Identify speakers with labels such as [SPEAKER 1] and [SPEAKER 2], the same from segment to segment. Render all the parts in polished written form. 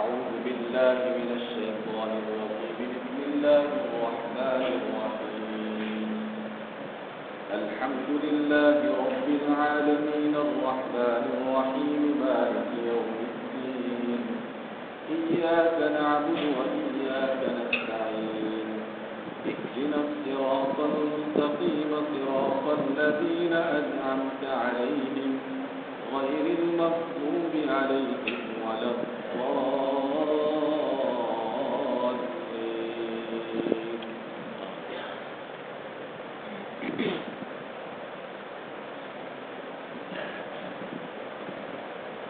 [SPEAKER 1] أعوذ بالله من الشيطان الرجيم بسم الله الرحمن الرحيم الحمد لله رب العالمين الرحمن الرحيم مالك يوم الدين إياك نعبد وإياك نستعين اهدنا الصراط المستقيم صراط الذين أنعمت عليهم غير المغضوب عليهم ولا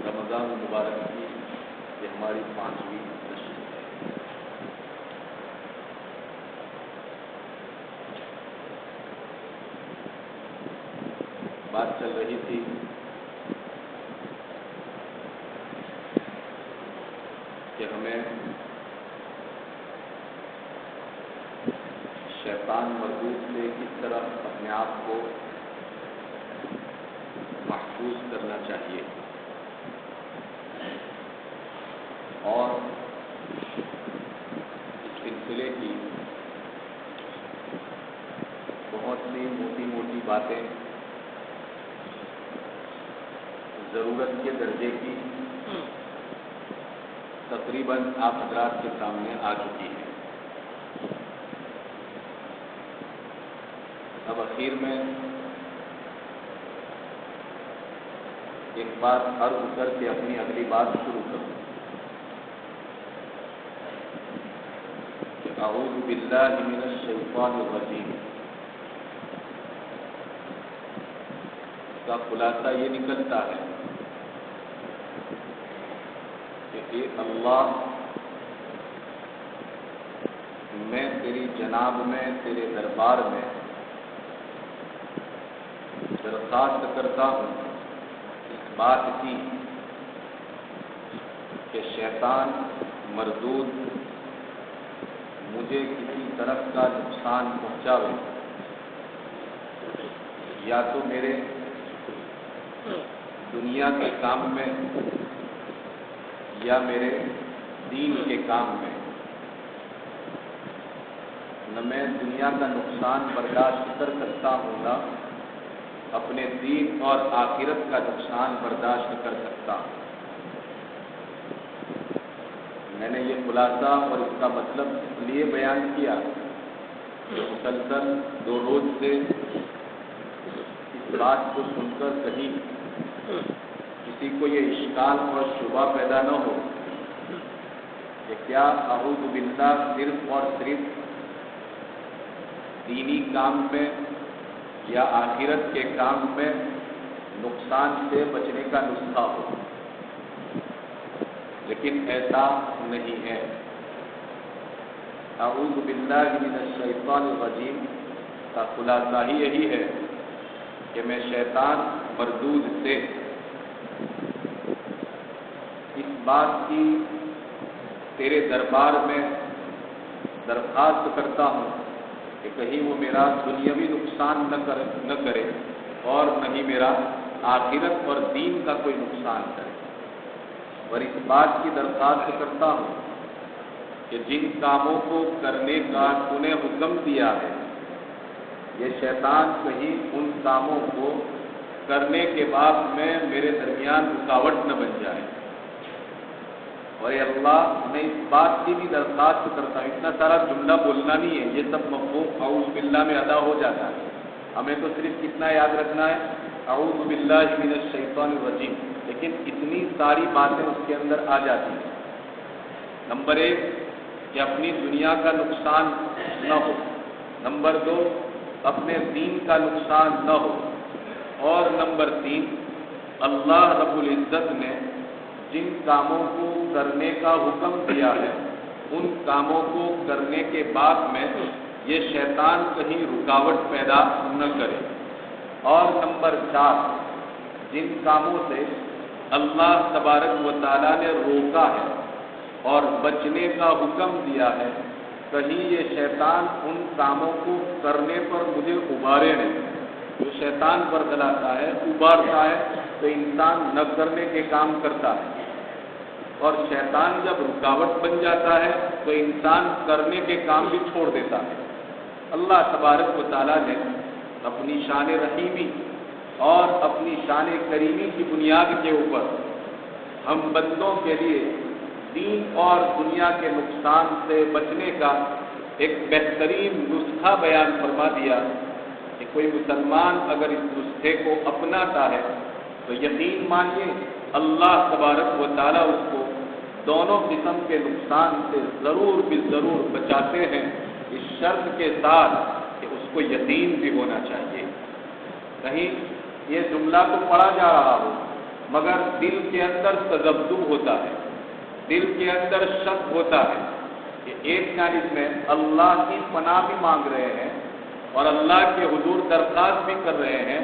[SPEAKER 1] رمضان المبارک کی یہ ہماری 5ویں نشست ہے۔ بات چل رہی تھی کہ ہمیں شیطان مردود سے کس طرح اپنے آپ کو محفوظ کرنا چاہیے، اور اس سلسلے کی بہت سی موٹی موٹی باتیں ضرورت کے درجے کی تقریباً آپ حضرات کے سامنے آ چکی ہے۔ اب اخیر میں ایک بات عرض کر کے اپنی اگلی بات شروع کروں۔ اعوذ باللہ من الشیطان الرجیم کا خلاصہ یہ نکلتا ہے کہ اے اللہ، میں تیری جناب میں، تیرے دربار میں درخواست کرتا ہوں اس بات کی کہ شیطان مردود مجھے کسی طرح کا نقصان پہنچاوے، یا تو میرے دنیا کے کام میں یا میرے دین کے کام میں۔ نہ میں دنیا کا نقصان برداشت کر سکتا ہوں، نہ اپنے دین اور آخرت کا نقصان برداشت کر سکتا ہوں۔ میں نے یہ خلاصہ اور اس کا مطلب اس لیے بیان کیا کہ مسلسل 2 روز سے اس بات کو سن کر کہیں کسی کو یہ اشکال اور شبہ پیدا نہ ہو کہ کیا اعوذ باللہ صرف اور صرف دینی کام میں یا آخرت کے کام میں نقصان سے بچنے کا نسخہ ہو، لیکن ایسا نہیں ہے۔ اعوذ باللہ من الشیطان الرجیم کا خلاصہ ہی یہی ہے کہ میں شیطان مردود سے اس بات کی تیرے دربار میں درخواست کرتا ہوں کہ کہیں وہ میرا دنیاوی نقصان نہ کرے اور نہ ہی میرا آخرت اور دین کا کوئی نقصان کرے، اور اس بات کی درخواست کرتا ہوں کہ جن کاموں کو کرنے کا تو نے حکم دیا ہے، یہ شیطان کہیں ان کاموں کو کرنے کے بعد میں میرے درمیان رکاوٹ نہ بن جائے۔ اور اے اللہ، میں اس بات کی بھی درخواست کرتا ہوں، اتنا سارا جملہ بولنا نہیں ہے، یہ سب مفہوم اعوذ باللہ میں ادا ہو جاتا ہے، ہمیں تو صرف کتنا یاد رکھنا ہے، اعوذ باللہ من الشیطان الرجیم، لیکن اتنی ساری باتیں اس کے اندر آ جاتی ہیں۔ نمبر 1 کہ اپنی دنیا کا نقصان نہ ہو، نمبر 2 اپنے دین کا نقصان نہ ہو، اور نمبر 3 اللہ رب العزت نے جن کاموں کو کرنے کا حکم دیا ہے ان کاموں کو کرنے کے بعد میں یہ شیطان کہیں رکاوٹ پیدا نہ کرے، اور نمبر 4 جن کاموں سے اللہ تبارک و تعالیٰ نے روکا ہے اور بچنے کا حکم دیا ہے، کہیں یہ شیطان ان کاموں کو کرنے پر مجھے ابھارے نہیں۔ جو شیطان برگلاتا ہے، ابھارتا ہے، تو انسان نہ کرنے کے کام کرتا ہے۔ اور شیطان جب رکاوٹ بن جاتا ہے تو انسان کرنے کے کام بھی چھوڑ دیتا ہے۔ اللہ تبارک و تعالیٰ نے اپنی شان رحیمی اور اپنی شان کریمی کی بنیاد کے اوپر ہم بندوں کے لیے دین اور دنیا کے نقصان سے بچنے کا ایک بہترین نسخہ بیان فرما دیا کہ کوئی مسلمان اگر اس نسخے کو اپناتا ہے تو یقین مانیے اللہ تبارک و تعالیٰ اس کو دونوں قسم کے نقصان سے ضرور بالضرور بچاتے ہیں، اس شرط کے ساتھ کہ اس کو یقین بھی ہونا چاہیے۔ کہیں یہ جملہ تو پڑھا جا رہا ہو مگر دل کے اندر تذبذب ہوتا ہے، دل کے اندر شک ہوتا ہے کہ ایک جانب میں اللہ کی پناہ بھی مانگ رہے ہیں اور اللہ کے حضور درخواست بھی کر رہے ہیں،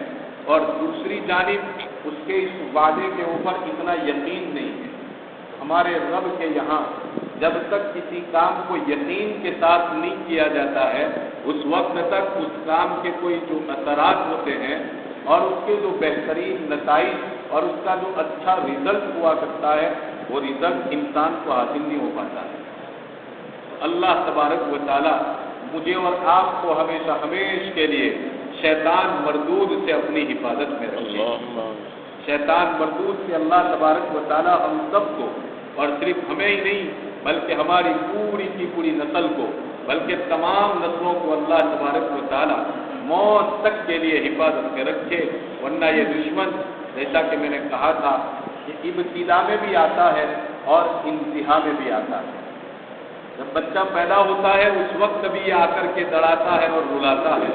[SPEAKER 1] اور دوسری جانب اس کے اس وعدے کے اوپر اتنا یقین نہیں ہے۔ ہمارے رب کے یہاں جب تک کسی کام کو یقین کے ساتھ نہیں کیا جاتا ہے اس وقت تک اس کام کے کوئی جو اثرات ہوتے ہیں اور اس کے جو بہترین نتائج اور اس کا جو اچھا رزلٹ ہوا کرتا ہے وہ رزلٹ انسان کو حاصل نہیں ہو پاتا ہے۔ اللہ تبارک و تعالیٰ مجھے اور آپ کو ہمیشہ ہمیش کے لیے شیطان مردود سے اپنی حفاظت میں رکھے۔ شیطان مردود سے اللہ تبارک و تعالیٰ ہم سب کو، اور صرف ہمیں ہی نہیں بلکہ ہماری پوری کی پوری نسل کو، بلکہ تمام نسلوں کو اللہ تبارک و تعالیٰ موت تک کے لیے حفاظت میں رکھے، ورنہ یہ دشمن جیسا کہ میں نے کہا تھا کہ ابتدا میں بھی آتا ہے اور انتہا میں بھی آتا ہے۔ جب بچہ پیدا ہوتا ہے اس وقت بھی یہ آ کر کے ڈراتا ہے اور رلاتا ہے،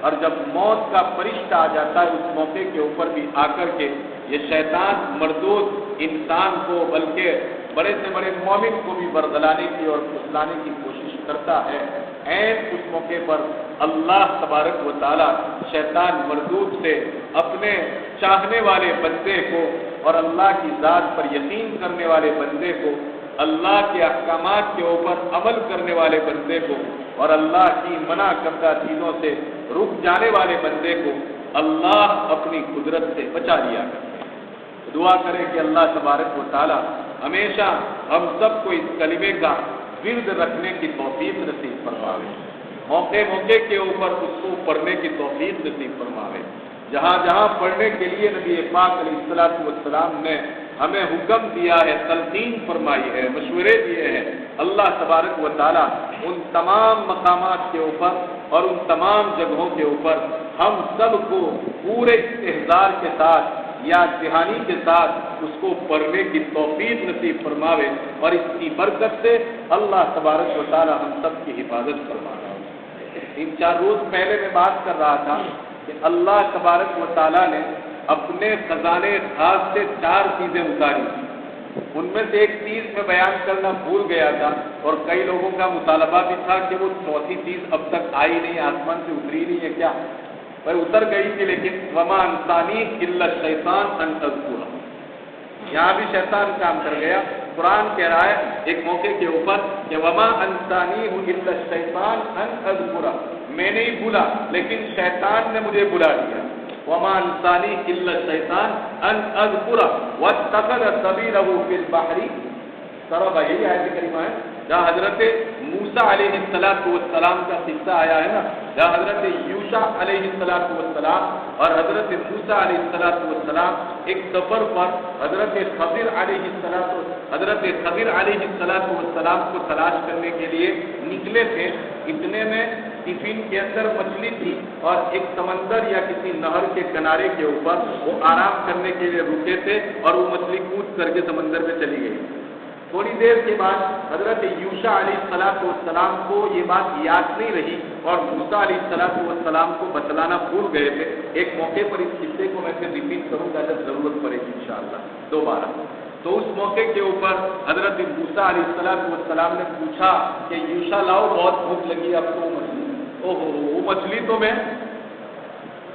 [SPEAKER 1] اور جب موت کا فرشتہ آ جاتا ہے اس موقع کے اوپر بھی آ کر کے یہ شیطان مردود انسان کو بلکہ بڑے سے بڑے مومن کو بھی برگلانے کی اور پھسلانے کی کوشش کرتا ہے۔ اس موقع پر اللہ تبارک و تعالیٰ شیطان مردود سے اپنے چاہنے والے بندے کو اور اللہ کی ذات پر یقین کرنے والے بندے کو، اللہ کے احکامات کے اوپر عمل کرنے والے بندے کو اور اللہ کی منع کردہ چیزوں سے رک جانے والے بندے کو اللہ اپنی قدرت سے بچا لیا کرتے ہیں۔ دعا کریں کہ اللہ تبارک و تعالیٰ ہمیشہ ہم سب کو اس کلمے کا ورد رکھنے کی توفیق نصیب فرماوے، موقع موقع کے اوپر اس کو پڑھنے کی توفیق نصیب فرماوے۔ جہاں جہاں پڑھنے کے لیے نبی پاک علیہ الصلوۃ والسلام نے ہمیں حکم دیا ہے، تلقین فرمائی ہے، مشورے دیے ہیں، اللہ تبارک و تعالیٰ ان تمام مقامات کے اوپر اور ان تمام جگہوں کے اوپر ہم سب کو پورے استحضار کے ساتھ یا دہانی کے ساتھ اس کو پڑھنے کی توفیق نصیب فرماوے، اور اس کی برکت سے اللہ تبارک و تعالیٰ ہم سب کی حفاظت فرمانا۔ 3-4 روز پہلے میں بات کر رہا تھا کہ اللہ تبارک و تعالیٰ نے اپنے خزانے خاص سے 4 چیزیں اتاری، ان میں سے ایک چیز میں بیان کرنا بھول گیا تھا، اور کئی لوگوں کا مطالبہ بھی تھا کہ وہ چوتھی چیز اب تک آئی نہیں، آسمان سے اتری نہیں ہے کیا؟ پر اتر گئی تھی، لیکن وما انسانی الا الشیطان ان اذکرہ، یہاں بھی شیطان کام کر گیا۔ قرآن کہہ رہا ہے ایک موقع کے اوپر کہ وما انسانی الا الشیطان ان اذکرہ، میں نہیں بھولا لیکن شیطان نے مجھے بلا دیا۔ وما انسانی الا الشیطان ان اذکرہ واتخذ سبیلہ فی البحر، سورہ یہی آیت کریمہ ہے جہاں حضرت موسیٰ علیہ السلام کا قصہ آیا ہے نا، جہاں حضرت یوشع علیہ السلام اور حضرت موسیٰ علیہ السلام ایک سفر پر حضرت خضر علیہ السلام کو تلاش کرنے کے لیے نکلے تھے۔ اتنے میں ٹفن کے اندر مچھلی تھی اور ایک سمندر یا کسی نہر کے کنارے کے اوپر وہ آرام کرنے کے لیے رکے تھے اور وہ مچھلی کود کر کے سمندر میں چلی گئی۔ تھوڑی دیر کے بعد حضرت یوشع علیہ السلام کو یہ بات یاد نہیں رہی اور موسیٰ علیہ السلام کو بتلانا بھول گئے تھے۔ ایک موقع پر اس قصے کو میں پھر ریپیٹ کروں گا جب ضرورت پڑے گی انشاءاللہ دوبارہ۔ تو اس موقع کے اوپر حضرت موسیٰ علیہ السلام نے پوچھا کہ یوشع لاؤ، بہت بھوک لگی اب تو مچھلی، وہ مچھلی تو میں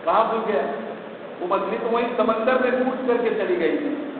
[SPEAKER 1] کہاں بھول گیا، وہ مچھلی تو وہیں سمندر میں کود کر کے چلی گئی تھی۔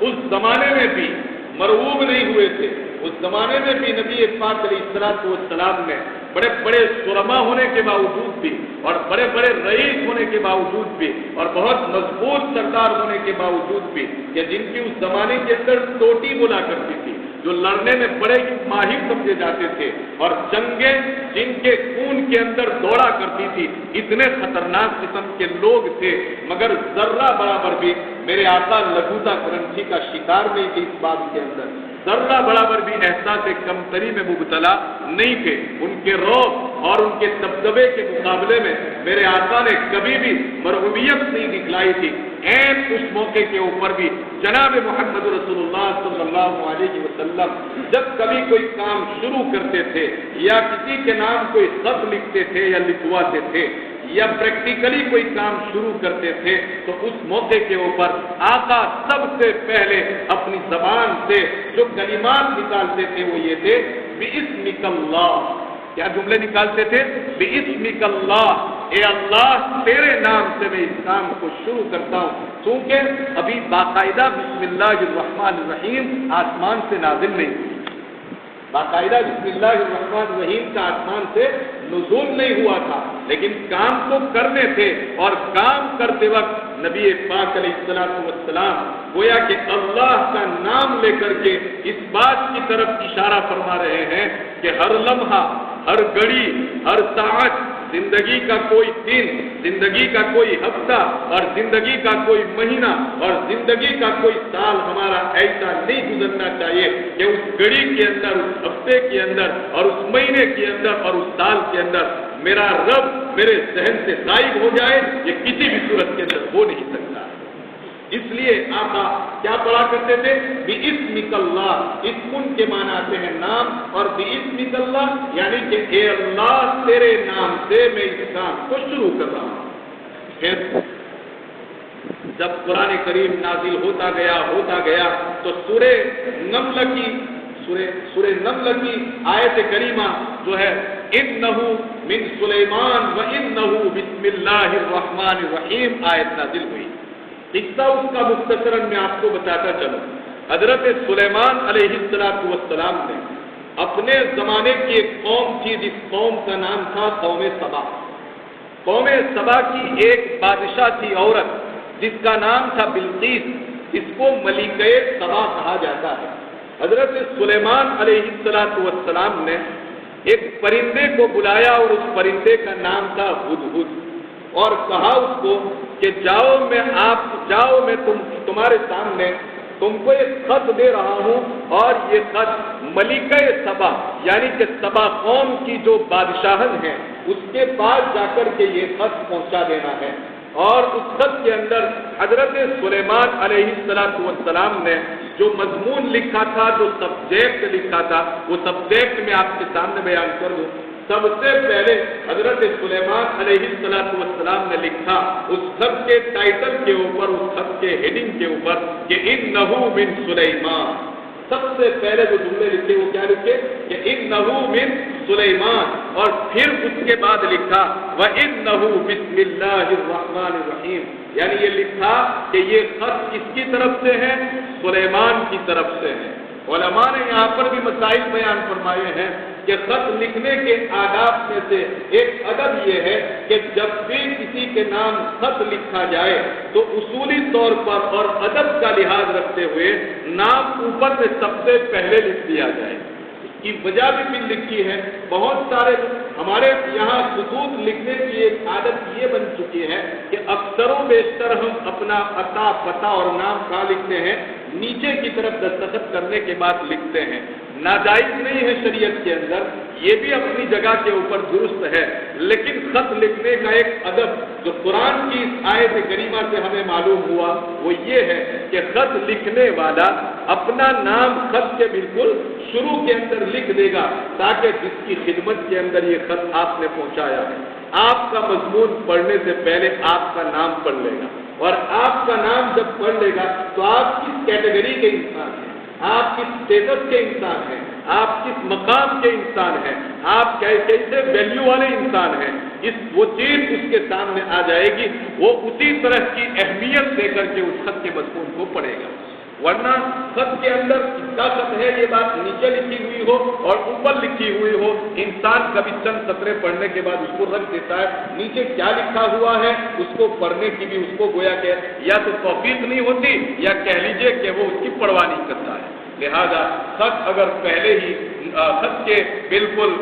[SPEAKER 1] اس زمانے میں بھی مرعوب نہیں ہوئے تھے. اس زمانے میں بھی نبی پاک علیہ السلام نے بڑے بڑے سرما ہونے کے باوجود بھی اور بڑے بڑے رئیس ہونے کے باوجود بھی اور بہت مضبوط سردار ہونے کے باوجود بھی کہ جن کی اس زمانے کے اندر ٹوٹی بولا کرتی تھی، جو لڑنے میں بڑے ماہر سمجھے جاتے تھے اور جنگیں جن کے خون کے اندر دوڑا کرتی تھی، اتنے خطرناک قسم کے لوگ تھے، مگر ذرہ برابر بھی میرے آقا لگوتا کرنسی کا شکار نہیں تھے. اس بات کے اندر ذرہ برابر بھی احساس کمتری میں مبتلا نہیں تھے. ان کے روب اور ان کے دبدبے کے مقابلے میں میرے آقا نے کبھی بھی مرغوبیت نہیں دکھلائی تھی. اس موقع کے اوپر بھی جناب محمد رسول اللہ صلی اللہ علیہ وسلم جب کبھی کوئی کام شروع کرتے تھے یا کسی کے نام کوئی خط لکھتے تھے یا لکھواتے تھے یا پریکٹیکلی کوئی کام شروع کرتے تھے تو اس موقع کے اوپر آقا سب سے پہلے اپنی زبان سے جو کلمات نکالتے تھے وہ یہ تھے بِإِسْمِكَ اللَّهُ. کیا جملے نکالتے تھے؟ بِإِسْمِكَ اللَّهُ، اے اللہ تیرے نام سے میں اس کام کو شروع کرتا ہوں. کیونکہ ابھی باقاعدہ بسم اللہ الرحمن الرحیم آسمان سے نازل نہیں ہوئی، باقاعدہ بسم اللہ الرحمن الرحیم کا آسمان سے نزول نہیں ہوا تھا، لیکن کام تو کرنے تھے. اور کام کرتے وقت نبی پاک علیہ السلام گویا کہ اللہ کا نام لے کر کے اس بات کی طرف اشارہ فرما رہے ہیں کہ ہر لمحہ، ہر گھڑی، ہر ساعت، زندگی کا کوئی دن، زندگی کا کوئی ہفتہ اور زندگی کا کوئی مہینہ اور زندگی کا کوئی سال ہمارا ایسا نہیں گزرنا چاہیے کہ اس گھڑی کے اندر، اس ہفتے کے اندر اور اس مہینے کے اندر اور اس سال کے اندر میرا رب میرے ذہن سے غائب ہو جائے. یہ کسی بھی صورت کے اندر ہو نہیں سکتا. اس لیے آقا کیا پڑھا کرتے تھے؟ بِإِسْمِكَ اللَّهُ. اسم کے معنی آتے ہیں نام، اور بِإِسْمِكَ اللَّهُ یعنی کہ اے اللہ تیرے نام سے میں اس کام کو شروع کر رہا ہوں. پھر جب قرآن کریم نازل ہوتا گیا تو سورہ نمل کی آیت کریمہ جو ہے انہو من سلیمان و انہو بسم اللہ الرحمن الرحیم آیت نازل ہوئی. قصہ اس کا مختصراً میں آپ کو بتاتا چلوں. حضرت سلیمان علیہ السلام نے اپنے زمانے کی ایک قوم تھی جس قوم کا نام تھا قوم سبا. قوم سبا کی ایک بادشاہ تھی عورت جس کا نام تھا بلقیس، جس کو ملکہ سبا کہا جاتا ہے. حضرت سلیمان علیہ السلام نے ایک پرندے کو بلایا اور اس پرندے کا نام تھا ہدہد، اور کہا اس کو کہ جاؤ میں تمہارے سامنے تم کو ایک خط دے رہا ہوں، اور یہ خط ملکہ سبا یعنی کہ سبا قوم کی جو بادشاہن ہیں اس کے پاس جا کر کے یہ خط پہنچا دینا ہے. اور اس خط کے اندر حضرت سلیمان علیہ السلام نے جو مضمون لکھا تھا، جو سبجیکٹ لکھا تھا، وہ سبجیکٹ میں آپ کے سامنے بیان کر دوں. سب سے پہلے حضرت سلیمان علیہ السلام نے لکھا اس خط کے ٹائٹل کے اوپر، اس خط کے ہیڈنگ کے اوپر کہ انہو من سلیمان. سب سے پہلے جو جملے لکھے وہ کیا لکھے کہ انہو من سلیمان، اور پھر اس کے بعد لکھا وَإِنَّهُ بِسْمِ اللَّهِ الرَّحْمَنِ الرَّحِيمِ، یعنی یہ لکھا کہ یہ خط کس کی طرف سے ہے؟ سلیمان کی طرف سے ہے. علماء نے یہاں پر بھی مسائل بیان فرمائے ہیں کہ خط لکھنے کے آداب میں سے ایک ادب یہ ہے کہ جب بھی کسی کے نام خط لکھا جائے تو اصولی طور پر اور ادب کا لحاظ رکھتے ہوئے نام اوپر سے سب سے پہلے لکھ دیا جائے. اس کی وجہ بھی لکھی ہے. بہت سارے ہمارے یہاں خطوط لکھنے کی ایک عادت یہ بن چکی ہے کہ اکثر و بیشتر ہم اپنا عطا پتہ اور نام کہاں لکھتے ہیں؟ نیچے کی طرف دستخط کرنے کے بعد لکھتے ہیں. ناجائز نہیں ہے شریعت کے اندر، یہ بھی اپنی جگہ کے اوپر درست ہے، لیکن خط لکھنے کا ایک ادب جو قرآن کی اس آیت کریمہ سے ہمیں معلوم ہوا وہ یہ ہے کہ خط لکھنے والا اپنا نام خط کے بالکل شروع کے اندر لکھ دے گا، تاکہ جس کی خدمت کے اندر یہ خط آپ نے پہنچایا ہے آپ کا مضمون پڑھنے سے پہلے آپ کا نام پڑھ لے گا. اور آپ کا نام جب پڑھ لے گا تو آپ کس کیٹیگری کے انسان ہیں، آپ کس اسٹیٹس کے انسان ہیں، آپ کس مقام کے انسان ہیں، آپ کیسے ویلیو والے انسان ہیں، وہ چیز اس کے سامنے آ جائے گی. وہ اسی طرح کی اہمیت دے کر کے اس خط کے مضمون کو پڑھے گا. ورنہ خط کے اندر اس کا خط ہے یہ بات نیچے لکھی ہوئی ہو اور اوپر لکھی ہوئی ہو، انسان کبھی چند سطریں پڑھنے کے بعد اس کو رکھ دیتا ہے، نیچے کیا لکھا ہوا ہے اس کو پڑھنے کی بھی اس کو گویا کہ یا تو توفیق نہیں ہوتی یا کہہ لیجئے کہ وہ اس کی پرواہ نہیں کرتا ہے۔ لہذا خط اگر پہلے ہی خط کے بالکل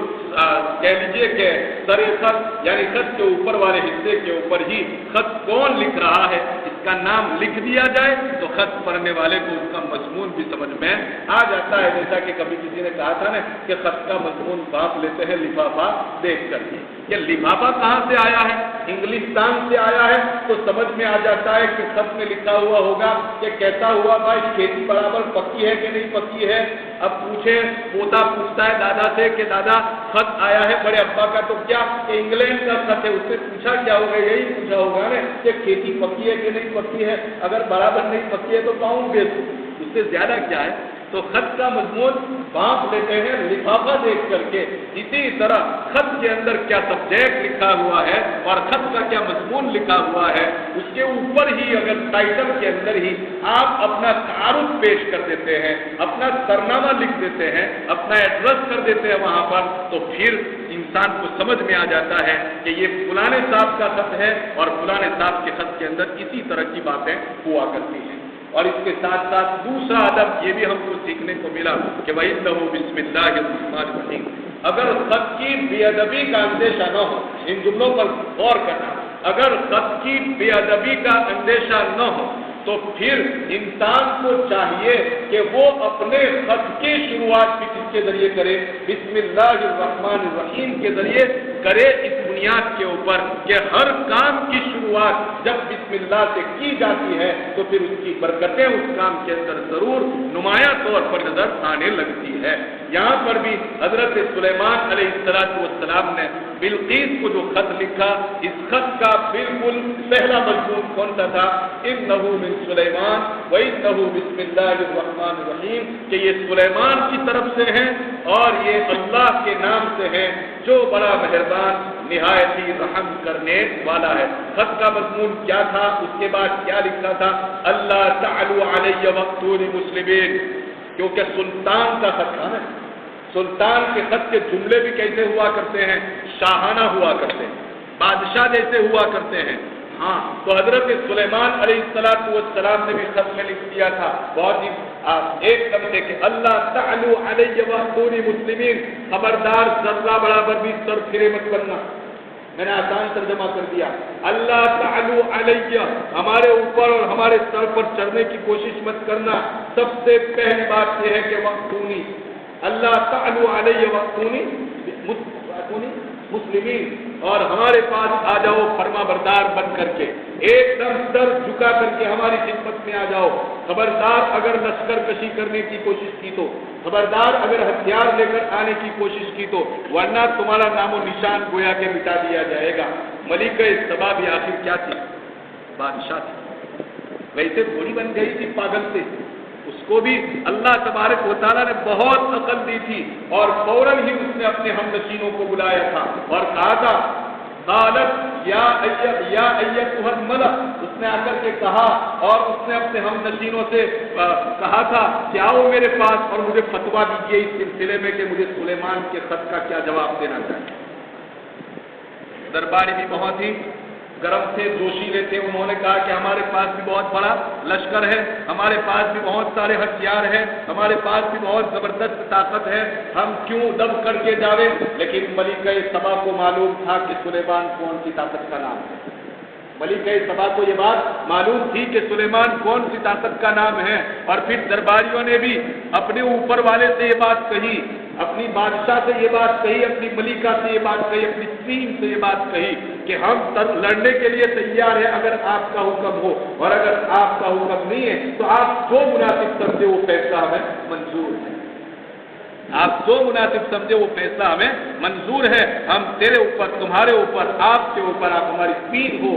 [SPEAKER 1] کہہ لیجئے کہ سر خط یعنی خط کے اوپر والے حصے کے اوپر ہی خط کون لکھ رہا ہے اس کا نام لکھ دیا جائے تو خط پڑھنے والے کو اس کا مضمون بھی سمجھ میں آ جاتا ہے۔ جیسا کہ کبھی کسی نے کہا تھا نا کہ خط کا مضمون باپ لیتے ہیں لفافہ دیکھ کر کے، یہ لفافہ کہاں سے آیا ہے؟ انگلستان سے آیا ہے، تو سمجھ میں آ جاتا ہے کہ خط میں لکھا ہوا ہوگا کہ کیسا ہوا بھائی، کھیتی برابر پکی ہے کہ نہیں پکی ہے۔ اب پوچھے پوتا پوچھتا ہے دادا سے کہ دادا خط آیا ہے بڑے ابا کا، تو کیا کہ انگلینڈ کا خط ہے، اس سے پوچھا کیا ہوگا؟ یہی پوچھا ہوگا نا کہ کھیتی پکی ہے کہ نہیں پکی ہے، اگر برابر نہیں پکی ہے تو پاؤں بیچوں، اس سے زیادہ کیا ہے؟ تو خط کا مضمون باپ لیتے ہیں لفافہ دیکھ کر کے۔ اسی طرح خط کے اندر کیا سبجیکٹ لکھا ہوا ہے اور خط کا کیا مضمون لکھا ہوا ہے، اس کے اوپر ہی اگر ٹائٹل کے اندر ہی آپ اپنا تعارف پیش کر دیتے ہیں، اپنا سرنامہ لکھ دیتے ہیں، اپنا ایڈریس کر دیتے ہیں وہاں پر، تو پھر انسان کو سمجھ میں آ جاتا ہے کہ یہ فلانے صاحب کا خط ہے اور فلانے صاحب کے خط کے اندر اسی طرح کی باتیں ہوا کرتی ہیں۔ اور اس کے ساتھ ساتھ دوسرا ادب یہ بھی ہم کو سیکھنے کو ملا کہ وَإِنَّهُ بِسْمِ اللَّهِ الرَّحْمَنِ الرَّحِيمِ۔ اگر خط کی بے ادبی کا اندیشہ نہ ہو، ان جملوں پر غور کرنا، اگر خط کی بے ادبی کا اندیشہ نہ ہو تو پھر انسان کو چاہیے کہ وہ اپنے خط کی شروعات بھی کس کے ذریعے کرے؟ بسم اللہ الرحمن الرحیم کے ذریعے کرے، اس بنیاد کے اوپر کہ ہر کام کی شروعات جب بسم اللہ سے کی جاتی ہے تو پھر اس کی برکتیں اس کام کے اندر ضرور نمایاں طور پر نظر آنے لگتی ہے۔ یہاں پر بھی حضرت سلیمان علیہ السلام نے بلقیس کو جو خط لکھا، اس خط کا بالکل پہلا مضمون کون سا تھا؟ انہ من سلیمان وانہ بسم اللہ الرحمن الرحیم، کہ یہ سلیمان کی طرف سے ہیں اور یہ اللہ کے نام سے ہیں جو بڑا مہربان نہایت ہی رحم کرنے والا ہے۔ خط کا مضمون کیا تھا؟ اس کے بعد کیا لکھا تھا؟ اللہ تعلو علی واتونی مسلمین، کیونکہ سلطان کا خط تھا نا، سلطان کے خط کے جملے بھی کیسے ہوا کرتے ہیں؟ شاہانہ ہوا کرتے ہیں، بادشاہ جیسے ہوا کرتے ہیں۔ ہاں، تو حضرت سلیمان علیہ السلام نے بھی خط میں لکھ دیا تھا بہت ہی ایک دم سے کہ اللہ تعلو علی واتونی مسلمین، خبردار ذرہ برابر بھی سر پھرے مت کرنا۔ میں نے آسان ترجمہ کر دیا، اللہ تعلو علیہ، ہمارے اوپر اور ہمارے سر پر چڑھنے کی کوشش مت کرنا۔ سب سے پہلی بات یہ ہے کہ واتونی، اللہ تعلو علیہ واتونی مسلمین، اور ہمارے پاس آ جاؤ فرما بردار بن کر کے، ایک دم سر جھکا کر کے ہماری خدمت میں آ جاؤ۔ خبردار اگر لشکر کشی کرنے کی کوشش کی تو، خبردار اگر ہتھیار لے کر آنے کی کوشش کی تو، ورنہ تمہارا نام و نشان گویا کے مٹا دیا جائے گا۔ ملکہ سبا بھی آخر کیا تھی؟ بادشاہ تھی، ویسے تھوڑی بن گئی تھی پاگل سے، اس کو بھی اللہ تبارک و تعالیٰ نے بہت عقل دی تھی اور فوراً ہی اس نے اپنے ہم نشینوں کو بلایا تھا اور کہا تھا قالت یا ایتھا الملأ، اس نے آ کر کے کہا اور اس نے اپنے ہم نشینوں سے کہا تھا کہ آؤ میرے پاس اور مجھے فتویٰ دیجیے اس سلسلے میں کہ مجھے سلیمان کے خط کا کیا جواب دینا چاہیے۔ درباری بھی بہت ہی گرم تھے، جوشیلے تھے، انہوں نے کہا کہ ہمارے پاس بھی بہت بڑا لشکر ہے، ہمارے پاس بھی بہت سارے ہتھیار ہیں، ہمارے پاس بھی بہت زبردست طاقت ہے، ہم کیوں دب کر کے جاوے؟ لیکن ملکہ سبا کو معلوم تھا کہ سلیمان کون سی طاقت کا نام ہے۔ ملکہ سبا کو یہ بات معلوم تھی کہ سلیمان کون سی طاقت کا نام ہے، اور پھر درباریوں نے بھی اپنے اوپر والے سے یہ بات کہی، اپنی بادشاہ سے یہ بات کہی، اپنی ملکہ سے یہ بات کہی، اپنی قیم سے یہ بات کہی کہ ہم لڑنے کے لیے تیار ہیں اگر آپ کا حکم ہو، اور اگر آپ کا حکم نہیں ہے تو آپ جو مناسب سمجھے وہ فیصلہ ہمیں منظور ہے، آپ جو مناسب سمجھے وہ فیصلہ ہمیں منظور ہے، ہم تیرے اوپر، تمہارے اوپر، آپ کے اوپر، آپ ہماری قیم ہو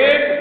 [SPEAKER 1] 1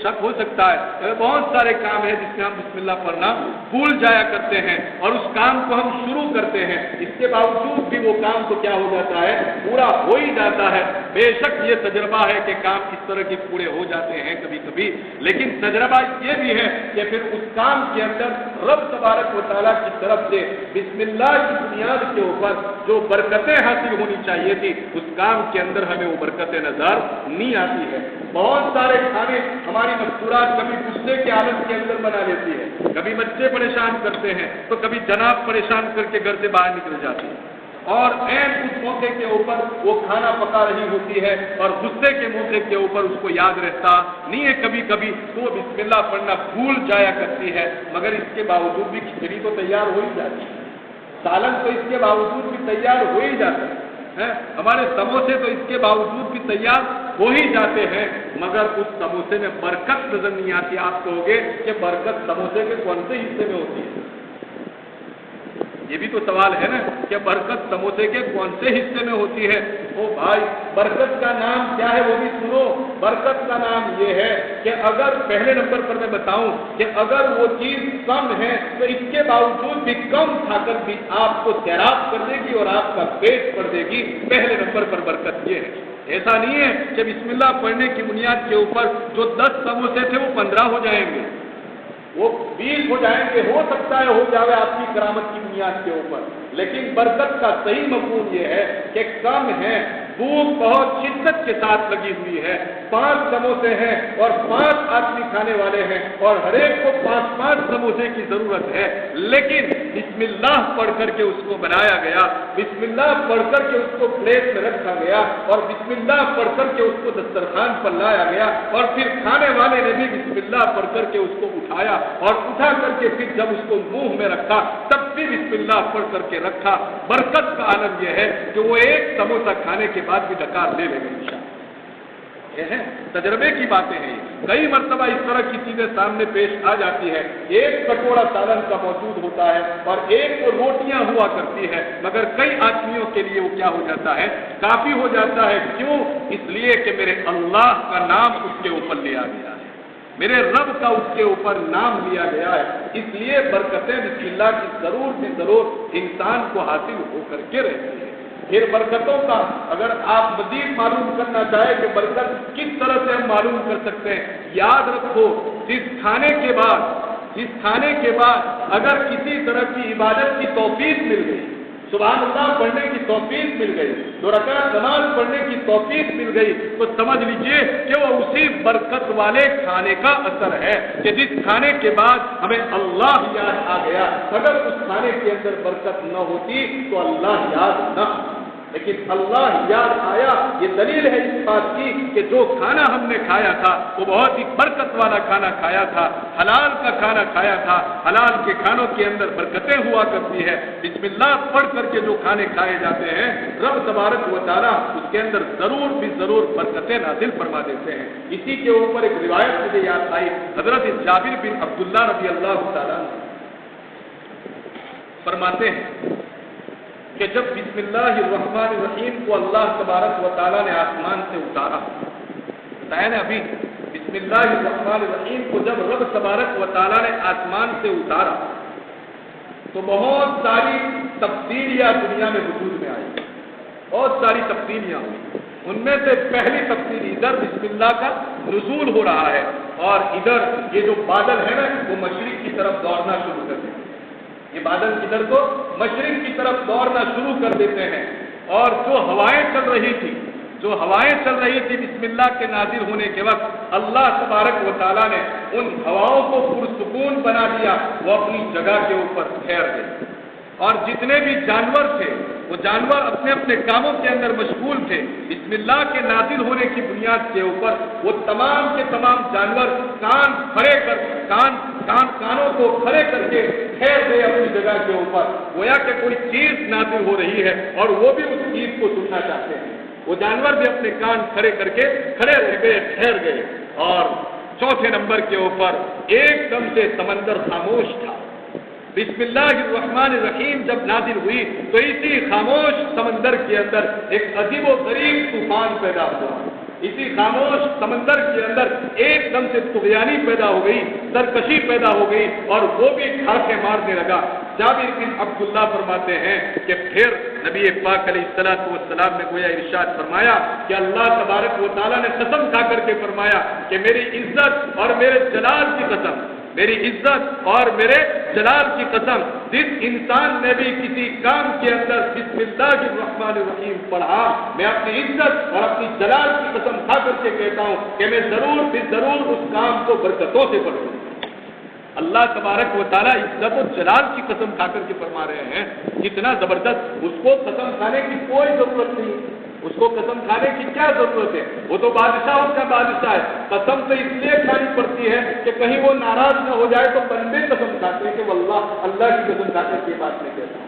[SPEAKER 2] شک ہو سکتا ہے بہت سارے کام ہیں جس میں ہم بسم اللہ پڑھنا بھول جایا کرتے ہیں اور اس کام کو ہم شروع کرتے ہیں، اس کے باوجود بھی وہ کام تو کیا ہو جاتا ہے، پورا ہو ہی جاتا ہے۔ بے شک یہ تجربہ ہے کہ کام اس طرح کے پورے ہو جاتے ہیں کبھی کبھی، لیکن تجربہ یہ بھی ہے کہ پھر اس کام کے اندر رب تبارک و تعالیٰ کی طرف سے بسم اللہ کی بنیاد کے اوپر جو برکتیں حاصل ہونی چاہیے تھی اس کام کے اندر ہمیں وہ برکتیں نظر نہیں آتی ہے۔ بہت سارے کھانے ہماری مستورات کبھی غصے کے حالت کے اندر بنا لیتی ہے، کبھی بچے پریشان کرتے ہیں تو کبھی جناب پریشان کر کے گھر سے باہر نکل جاتی ہے، اور عین اس موقع کے اوپر وہ کھانا پکا رہی ہوتی ہے اور غصے کے موقع کے اوپر اس کو یاد رہتا نہیں ہے کبھی کبھی تو وہ بسم اللہ پڑھنا بھول جایا کرتی ہے، مگر اس کے باوجود بھی کھچڑی تو تیار ہو ہی جاتی ہے، سالن تو اس کے باوجود بھی تیار ہو ہی جاتا ہے، ہمارے سموسے تو اس کے باوجود بھی تیار ہو ہی جاتے ہیں، مگر اس سموسے میں برکت نظر نہیں آتی۔ آپ کہو گے کہ برکت سموسے کے کون سے حصے میں ہوتی ہے؟ یہ بھی تو سوال ہے نا کہ برکت سموسے کے کون سے حصے میں ہوتی ہے؟ او بھائی، برکت کا نام کیا ہے وہ بھی سنو۔ برکت کا نام یہ ہے کہ اگر پہلے نمبر پر میں بتاؤں کہ اگر وہ چیز کم ہے تو اس کے باوجود بھی کم کھا کر بھی آپ کو سیراب کر دے گی اور آپ کا پیٹ بھر دے گی۔ پہلے نمبر پر برکت یہ ہے۔ ایسا نہیں ہے کہ بسم اللہ پڑھنے کی بنیاد کے اوپر جو 10 سموسے تھے وہ 15 ہو جائیں گے، وہ 20 ہو جائیں گے، ہو سکتا ہے ہو جاوے آپ کی کرامت کی بنیاد کے اوپر، لیکن برکت کا صحیح مفہوم یہ ہے کہ کم ہے، بھوک بہت شدت کے ساتھ لگی ہوئی ہے، 5 سموسے ہیں اور 5 آدمی کھانے والے ہیں اور ہر ایک کو 5 سموسے کی ضرورت ہے، لیکن بسم اللہ پڑھ کر کے اس کو بنایا گیا، بسم اللہ پڑھ کر کے اس کو پلیٹ میں رکھا گیا اور بسم اللہ پڑھ کر کے اس کو دسترخوان پر لایا گیا اور پھر کھانے والے نے بھی بسم اللہ پڑھ کر کے اس کو اٹھایا اور اٹھا کر کے پھر جب اس کو منہ میں رکھا تب بھی بسم اللہ پڑھ کر کے رکھا۔ برکت کا عالم یہ ہے کہ وہ ایک سموسہ کھانے کے بعد بھی ڈکار لے لے گا انشاءاللہ۔ یہ ہے تجربے کی باتیں ہیں، کئی مرتبہ اس طرح کی چیزیں سامنے پیش آ جاتی ہے، ایک کٹورا سالن کا موجود ہوتا ہے اور ایک وہ روٹیاں ہوا کرتی ہے، مگر کئی آدمیوں کے لیے وہ کیا ہو جاتا ہے، کافی ہو جاتا ہے۔ کیوں؟ اس لیے کہ میرے اللہ کا نام اس کے اوپر لیا گیا ہے، میرے رب کا اس کے اوپر نام لیا گیا ہے، اس لیے برکتیں بسم اللہ کی ضرور بھی ضرور انسان کو حاصل ہو کر کے رہتی ہے۔ پھر برکتوں کا اگر آپ مزید معلوم کرنا چاہیں کہ برکت کس طرح سے ہم معلوم کر سکتے ہیں، یاد رکھو جس کھانے کے بعد اگر کسی طرح کی عبادت کی توفیق مل گئی، سبحان اللہ پڑھنے کی توفیق مل گئی، 2 رکعت نماز پڑھنے کی توفیق مل گئی، تو سمجھ لیجئے کہ وہ اسی برکت والے کھانے کا اثر ہے کہ جس کھانے کے بعد ہمیں اللہ یاد آ گیا۔ اگر اس کھانے کے اندر برکت نہ ہوتی تو اللہ یاد نہ، لیکن اللہ یاد آیا، یہ دلیل ہے اس بات کی کہ جو کھانا ہم نے کھایا تھا وہ بہت ہی برکت والا کھانا کھایا تھا، حلال کا کھانا کھایا تھا، حلال کے کھانوں کے اندر برکتیں ہوا کرتی ہے۔ بسم اللہ پڑھ کر کے جو کھانے کھائے جاتے ہیں رب تبارک و تعالیٰ اس کے اندر ضرور بھی ضرور برکتیں نازل فرما دیتے ہیں۔ اسی کے اوپر ایک روایت مجھے یاد آئی، حضرت جابر بن عبداللہ رضی اللہ تعالیٰ فرماتے ہیں کہ جب بسم اللہ الرحمن الرحیم کو اللہ تبارک و تعالیٰ نے آسمان سے اتارا، بتایا نا ابھی، بسم اللہ الرحمن الرحیم کو جب رب تبارک و تعالیٰ نے آسمان سے اتارا تو بہت ساری تبدیلیاں دنیا میں وجود میں آئی، بہت ساری تبدیلیاں ہوئی۔ ان میں سے پہلی تبدیلی ادھر بسم اللہ کا نزول ہو رہا ہے اور ادھر یہ جو بادل ہے نا وہ مشرق کی طرف دوڑنا شروع کر دیتے ہیں، یہ بادل ادھر کو مشرق کی طرف دوڑنا شروع کر دیتے ہیں، اور جو ہوائیں چل رہی تھی بسم اللہ کے نازل ہونے کے وقت اللہ تبارک و تعالیٰ نے ان ہواؤں کو پرسکون بنا دیا، وہ اپنی جگہ کے اوپر ٹھہر گئے، اور جتنے بھی جانور تھے وہ جانور اپنے اپنے کاموں کے اندر مشغول تھے۔ بسم اللہ کے نازل ہونے کی بنیاد کے اوپر وہ تمام کے تمام جانور کانوں کو کھڑے کر کے ٹھہر گئے اپنی جگہ کے اوپر، گویا کہ کوئی چیز نازل ہو رہی ہے اور وہ بھی اس چیز کو سننا چاہتے ہیں۔ وہ جانور بھی اپنے کان کھڑے کر کے کھڑے رہ گئے، ٹھہر گئے، اور چوتھے نمبر کے اوپر ایک دم سے سمندر خاموش تھا۔ بسم اللہ الرحمن الرحیم جب نازل ہوئی تو اسی خاموش سمندر کے اندر ایک عجیب و غریب طوفان پیدا ہوا، اسی خاموش سمندر کے اندر ایک دم سے طغیانی پیدا ہو گئی، سرکشی پیدا ہو گئی اور وہ بھی ٹھاٹھے مارنے لگا۔ جابر بن عبداللہ فرماتے ہیں کہ پھر نبی پاک علیہ الصلوۃ والسلام نے گویا ارشاد فرمایا کہ اللہ تبارک و تعالیٰ نے قسم کھا کر کے فرمایا کہ میری عزت اور میرے جلال کی قسم، میری عزت اور میرے جلال کی قسم، جس انسان نے بھی کسی کام کے اندر بسم اللہ الرحمن الرحیم پڑھا، میں اپنی عزت اور اپنی جلال کی قسم کھا کر کے کہتا ہوں کہ میں ضرور بھی ضرور اس کام کو برکتوں سے پڑھوں۔ اللہ تبارک و تعالیٰ عزت و جلال کی قسم کھا کر کے فرما رہے ہیں، کتنا زبردست۔ اس کو قسم کھانے کی کوئی ضرورت نہیں، اس کو قسم کھانے کی کیا ضرورت ہے؟ وہ تو بادشاہ کا بادشاہ ہے، قسم تو اس لیے کھانی پڑتی ہے کہ کہیں وہ ناراض نہ ہو جائے تو بندے قسم کھاتے ہیں کہ واللہ اللہ کی قسم کھا کر کے بات نہیں کہتا۔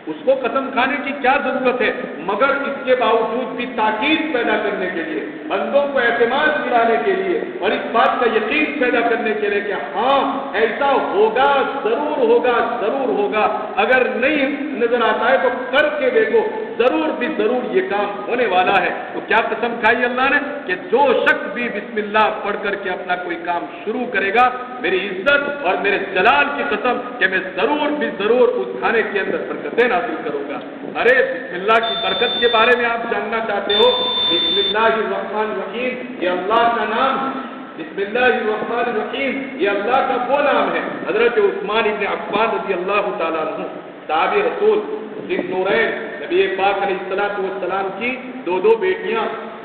[SPEAKER 2] اس کو قسم کھانے کی کیا ضرورت ہے؟ مگر اس کے باوجود بھی تاکید پیدا کرنے کے لیے، بندوں کو اعتماد دلانے کے لیے اور اس بات کا یقین پیدا کرنے کے لیے کہ ہاں ایسا ہوگا، ضرور ہوگا، ضرور ہوگا، اگر نہیں نظر آتا ہے تو کر کے دیکھو، ضرور بھی ضرور یہ کام ہونے والا ہے۔ تو کیا قسم کھائی اللہ نے کہ جو شخص بھی بسم اللہ پڑھ کر کے اپنا کوئی کام شروع کرے گا، میری عزت اور میرے جلال کی قسم کہ میں ضرور بھی ضرور اس کھانے کے اندر برکتیں نازل کروں گا۔ ارے بسم اللہ کی برکت کے بارے میں آپ جاننا چاہتے ہو؟ بسم اللہ الرحمن الرحیم یہ اللہ کا نام ہے۔ بسم اللہ الرحمن الرحیم یہ اللہ کا وہ نام ہے۔ حضرت عثمان ابن عفان رضی اللہ تعالیٰ عنہ صحابی رسول نورین، نبی پاک علیہ الصلوۃ والسلام کی دو بیٹیاں،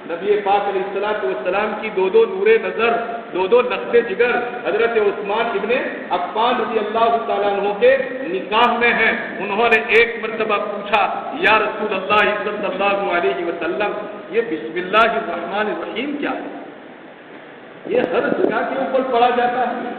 [SPEAKER 2] نبی پاک علیہ الصلوۃ والسلام کی دو نور نظر، دو نقطے جگر حضرت عثمان ابن عفان رضی اللہ تعالیٰ عنہ کے نکاح میں ہیں۔ انہوں نے ایک مرتبہ پوچھا یا رسول اللہ صلی اللہ علیہ وسلم یہ بسم اللہ الرحمن الرحیم کیا ہے؟ یہ ہر جگہ کے اوپر پڑھا جاتا ہے،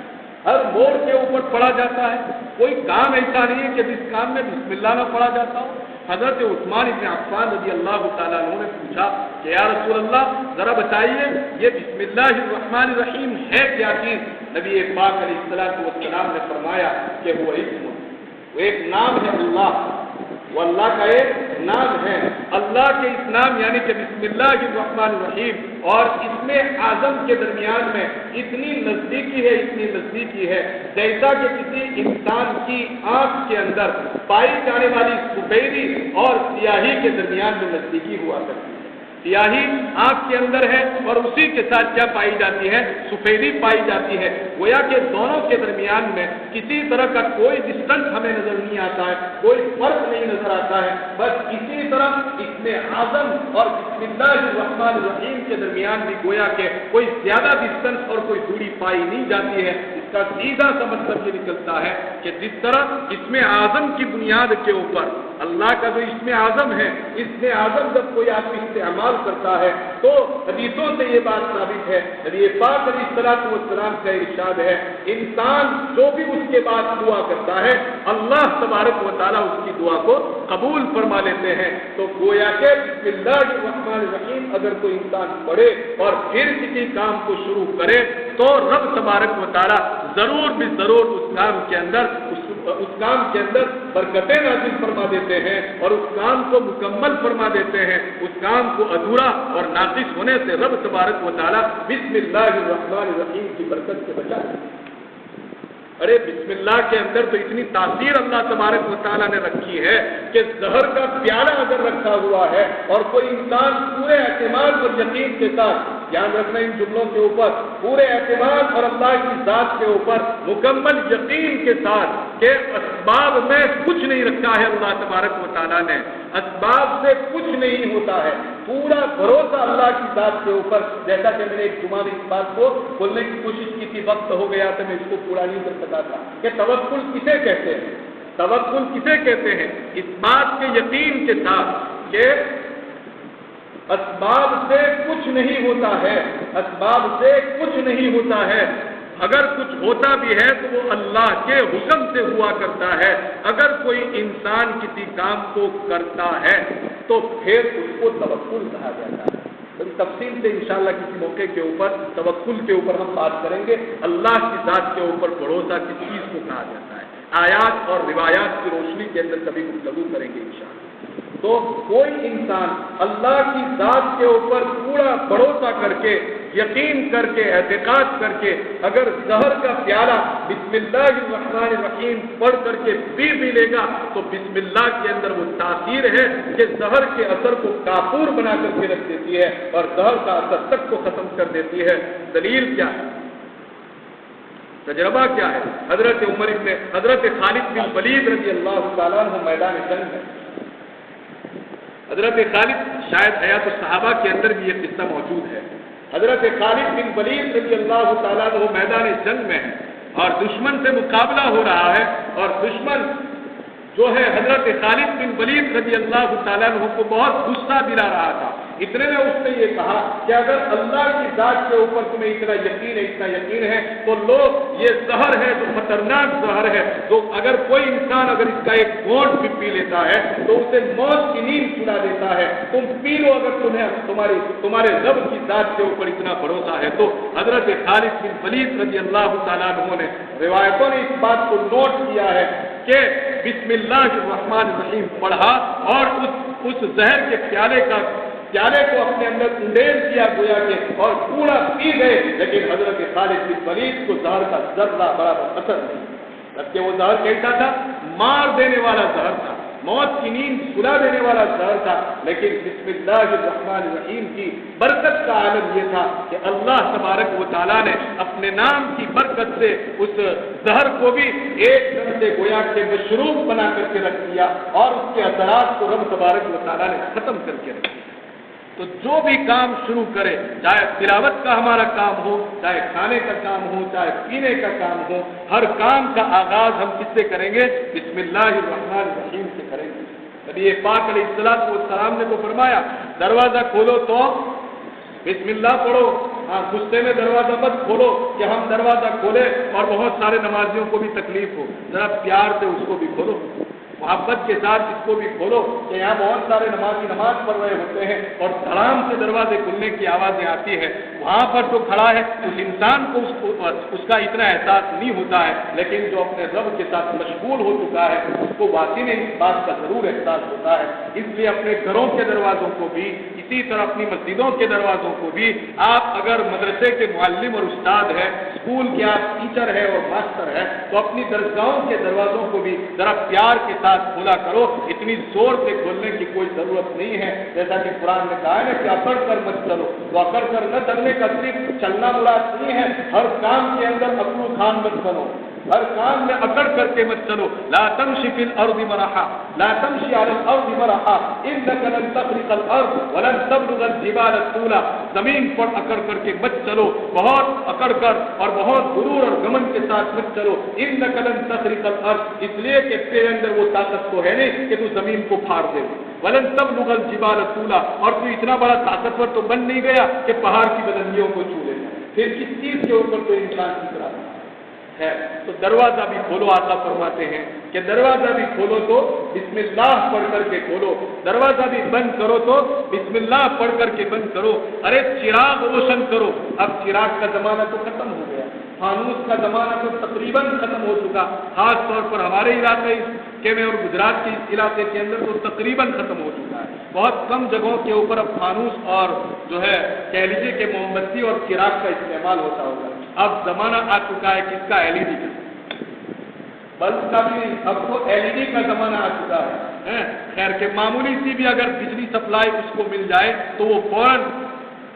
[SPEAKER 2] ہر موڑ کے اوپر پڑھا جاتا ہے، کوئی کام ایسا نہیں ہے کہ جس کام میں بسم اللہ نہ پڑھا جاتا ہو۔ حضرت عثمان ابن عفان رضی اللہ تعالیٰ عنہ نے پوچھا کہ یا رسول اللہ ذرا بتائیے یہ بسم اللہ الرحمن الرحیم ہے کیا چیز؟ نبی پاک علیہ الصلوۃ والسلام نے فرمایا کہ وہ ایک نام ہے اللہ، وہ اللہ کا ایک نام ہے۔ اللہ کے اس نام یعنی کہ بسم اللہ الرحمن الرحیم اور اسم اعظم کے درمیان میں اتنی نزدیکی ہے، اتنی نزدیکی ہے جیسا کہ کسی انسان کی آنکھ کے اندر پائی جانے والی سفیدی اور سیاہی کے درمیان میں نزدیکی ہوا کرتی ہے۔ سیاہی آنکھ کے اندر ہے اور اسی کے ساتھ کیا پائی جاتی ہے؟ سفیدی پائی جاتی ہے۔ گویا کہ دونوں کے درمیان میں کسی طرح کا کوئی ڈسٹنس ہمیں نظر نہیں آتا ہے، کوئی فرق نہیں نظر آتا ہے، بس اسی طرح اسم اعظم اور بسم اللہ الرحمن الرحیم کے درمیان بھی گویا کہ کوئی زیادہ ڈسٹنس اور کوئی دوری پائی نہیں جاتی ہے۔ اس کا سیدھا سا مطلب یہ نکلتا ہے کہ جس طرح اسم اعظم کی بنیاد کے اوپر اللہ کا جو اسم اعظم ہے، اسم اعظم جب کوئی آدمی استعمال کرتا ہے تو حدیثوں سے یہ بات ثابت ہے، نبی پاک علیہ الصلوۃ والسلام کا ارشاد ہے انسان جو بھی اس کے بعد دعا کرتا ہے اللہ تبارک و تعالیٰ اس کی دعا کو قبول فرما لیتے ہیں۔ تو گویا کہ بسم اللہ الرحمن الرحیم اگر کوئی انسان پڑھے اور پھر کسی کام کو شروع کرے تو رب تبارک و تعالیٰ ضرور بھی ضرور اس کام کے اندر برکتیں نازل فرما دیتے ہیں اور اس کام کو مکمل فرما دیتے ہیں۔ اس کام کو ادھورا اور ناقص ہونے سے رب تبارک و تعالیٰ بسم اللہ الرحمن الرحیم کی برکت سے بچا دیتے ہیں۔ ارے بسم اللہ کے اندر تو اتنی تاثیر اللہ تبارک و تعالیٰ نے رکھی ہے کہ زہر کا پیالہ اگر رکھا ہوا ہے اور کوئی انسان پورے اعتماد اور یقین کے ساتھ، یاد رکھنا ان جملوں کے اوپر، پورے اعتماد اور اللہ کی ذات کے اوپر مکمل یقین کے ساتھ کہ اسباب میں کچھ نہیں رکھا ہے اللہ تبارک و تعالیٰ نے، اسباب سے کچھ نہیں ہوتا ہے، پورا بھروسہ اللہ کی ذات کے اوپر۔ جیسا کہ میں نے ایک جمعہ میں اس بات کو بولنے کی کوشش کی تھی، وقت ہو گیا تو میں اس کو پورا نہیں کر سکا تھا کہ توکل کسے کہتے ہیں، توکل کسے کہتے ہیں؟ اس بات کے یقین کے ساتھ کہ اسباب سے کچھ نہیں ہوتا ہے، اسباب سے کچھ نہیں ہوتا ہے، اگر کچھ ہوتا بھی ہے تو وہ اللہ کے حکم سے ہوا کرتا ہے۔ اگر کوئی انسان کسی کام کو کرتا ہے تو پھر اس کو توکل کہا جاتا ہے۔ بڑی تفصیل سے انشاءاللہ کسی موقع کے اوپر توکل کے اوپر ہم بات کریں گے، اللہ کی ذات کے اوپر بھروسہ کس چیز کو کہا جاتا ہے، آیات اور روایات کی روشنی کے اندر کبھی گفتگو کریں گے انشاءاللہ۔ تو کوئی انسان اللہ کی ذات کے اوپر پورا بھروسہ کر کے، یقین کر کے، اعتقاد کر کے اگر زہر کا پیالہ بسم اللہ الرحمن الرحیم پڑھ کر کے پی لے گا تو بسم اللہ کے اندر وہ تاثیر ہے کہ زہر کے اثر کو کافور بنا کر کے رکھ دیتی ہے اور زہر کا اثر تک کو ختم کر دیتی ہے۔ دلیل کیا ہے؟ تجربہ کیا ہے؟ حضرت خالد بن ولید رضی اللہ تعالیٰ عنہ میدان جنگ میں، حضرت خالد شاید حیات الصحابہ کے اندر بھی یہ قصہ موجود ہے۔ حضرت خالد بن ولید رضی اللہ تعالیٰ عنہ میدان جنگ میں ہے اور دشمن سے مقابلہ ہو رہا ہے، اور دشمن جو ہے حضرت خالد بن ولید رضی اللہ تعالیٰ عنہ کو بہت غصہ دلا رہا تھا۔ اتنے میں اس نے یہ کہا کہ اگر اللہ کی ذات کے اوپر تمہیں اتنا یقین ہے تو لوگ یہ زہر ہے جو خطرناک زہر ہے، تو اگر کوئی انسان اگر اس کا ایک گھونٹ بھی پی لیتا ہے تو اسے موت کی نیند سلا دیتا ہے، تم پی لو اگر تمہیں تمہارے رب کی ذات کے اوپر اتنا بھروسہ ہے۔ تو حضرت خالد بن ولید رضی اللہ تعالیٰ عنہ نے، روایتوں نے اس بات کو نوٹ کیا ہے کہ بسم اللہ الرحمن الرحیم پڑھا اور اس زہر کے پیالے کو اپنے اندر انڈیل کیا گویا کہ اور پورا پی گئے، لیکن حضرت خالد بن ولید کو زہر کا ذرہ برابر اثر نہیں، جبکہ وہ زہر کیسا تھا؟ مار دینے والا زہر تھا، موت کی نیند سلا دینے والا زہر تھا، لیکن بسم اللہ الرحمن الرحیم کی برکت کا عالم یہ تھا کہ اللہ تبارک و تعالیٰ نے اپنے نام کی برکت سے اس زہر کو بھی ایک دم سے گویا کہ مشروب بنا کر کے رکھ دیا اور اس کے اثرات کو رب تبارک و تعالیٰ نے ختم کر کے رکھ دیا۔ تو جو بھی کام شروع کرے، چاہے تلاوت کا ہمارا کام ہو، چاہے کھانے کا کام ہو، چاہے پینے کا کام ہو، ہر کام کا آغاز ہم کس سے کریں گے؟ بسم اللہ الرحمن الرحیم سے کریں گے۔ نبی پاک علیہ السلام نے تو فرمایا دروازہ کھولو تو بسم اللہ پڑھو، ہاں غصے میں دروازہ مت کھولو کہ ہم دروازہ کھولے اور بہت سارے نمازیوں کو بھی تکلیف ہو، ذرا پیار سے اس کو بھی کھولو، محبت کے ساتھ اس کو بھی کھولو کہ یہاں بہت سارے نمازی نماز پڑھ رہے ہوتے ہیں اور دھڑام سے دروازے کھلنے کی آوازیں آتی ہے، وہاں پر جو کھڑا ہے اس انسان کو اس کا اتنا احساس نہیں ہوتا ہے، لیکن جو اپنے رب کے ساتھ مشغول ہو چکا ہے اس کو واقعی اس بات کا ضرور احساس ہوتا ہے۔ اس لیے اپنے گھروں کے دروازوں کو بھی، اسی طرح اپنی مسجدوں کے دروازوں کو بھی، آپ اگر مدرسے کے معلم اور استاد ہیں، اسکول کے آپ ٹیچر ہے اور ماسٹر ہے، تو اپنی درسگاہوں کے دروازوں کو بھی ذرا پیار کے ساتھ کھولا کرو، اتنی زور سے کھولنے کی کوئی ضرورت نہیں ہے۔ جیسا کہ قرآن نے کہا ہے نا کہ اکڑ کر مت چلو، تو اکڑ کر نہ چلنے کا صرف چلنا مراد نہیں ہے، ہر کام کے اندر اکڑو خان مت بنو، ہر کام میں اکڑ کر کے مت چلو۔ لا تمشي في الارض مرحا، لا تمشي على الارض مرحا انك لن تخرق الارض ولن تبلغ الجبال طولا، زمین پر اکڑ کر کے مت چلو، بہت اکڑ کر اور بہت غرور اور گمن کے ساتھ مت چلو۔ انك لن تخرق الارض، اس لیے کہ تیرے اندر وہ طاقت تو ہے نہیں کہ تو زمین کو پھاڑ دے، ولن تبلغ الجبال طولا، اور تو اتنا بڑا طاقتور تو بن نہیں گیا کہ پہاڑ کی بلندیوں کو چھو لے، پھر کس چیز کے اوپر تو انسان کی طرح ہے۔ تو دروازہ بھی کھولو، آقا فرماتے ہیں کہ دروازہ بھی کھولو تو بسم اللہ پڑھ کر کے کھولو، دروازہ بھی بند کرو تو بسم اللہ پڑھ کر کے بند کرو۔ ارے چراغ روشن کرو، اب چراغ کا زمانہ تو ختم ہو گیا، فانوس کا زمانہ تو تقریباً ختم ہو چکا، خاص طور پر ہمارے علاقے کے میں اور گجرات کے علاقے کے اندر تو تقریباً ختم ہو چکا ہے، بہت کم جگہوں کے اوپر اب فانوس اور جو ہے کہہ لیجیے کہ موم بتی اور چراغ کا استعمال ہوتا ہوگا۔ اب زمانہ آ چکا ہے کس کا؟ ایل ای ڈی کا، بلب کا بھی اب تو ایل ای ڈی کا زمانہ آ چکا ہے۔ خیر کہ معمولی سی بھی اگر بجلی سپلائی اس کو مل جائے تو وہ فوراً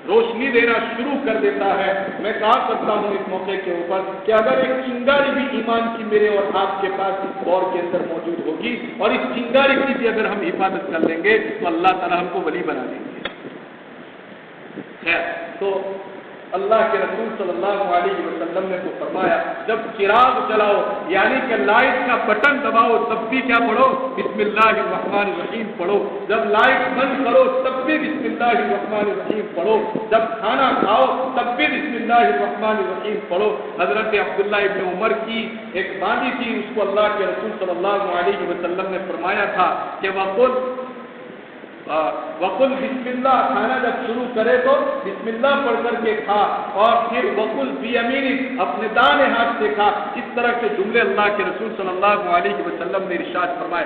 [SPEAKER 2] روشنی دینا شروع کر دیتا ہے۔ میں کہا کرتا ہوں اس موقع کے اوپر کہ اگر ایک چنگاری بھی ایمان کی میرے اور آپ کے پاس اس دور کے اندر موجود ہوگی اور اس چنگاری کی بھی اگر ہم حفاظت کر لیں گے تو اللہ تعالیٰ ہم کو ولی بنا دیں گے۔ خیر تو اللہ کے رسول صلی اللہ علیہ وسلم نے تو فرمایا جب چراغ جلاؤ یعنی کہ لائٹ کا بٹن دباؤ تب بھی کیا پڑھو؟ بسم اللہ الرحمن الرحیم پڑھو۔ جب لائٹ بند کرو تب بھی بسم اللہ الرحمن الرحیم پڑھو۔ جب کھانا کھاؤ تب بھی بسم اللہ الرحمن الرحیم پڑھو۔ حضرت عبداللہ ابن عمر کی ایک بانی تھی، اس کو اللہ کے رسول صلی اللہ علیہ وسلم نے فرمایا تھا کہ وقل بسم اللہ، کھانا جب شروع کرے تو بسم اللہ پڑھ کر کے کھا، اور پھر وقل بیمینک، اپنے دائیں ہاتھ سے کھا۔ اس طرح کے جملے اللہ کے رسول صلی اللہ علیہ وسلم نے ارشاد فرمائے۔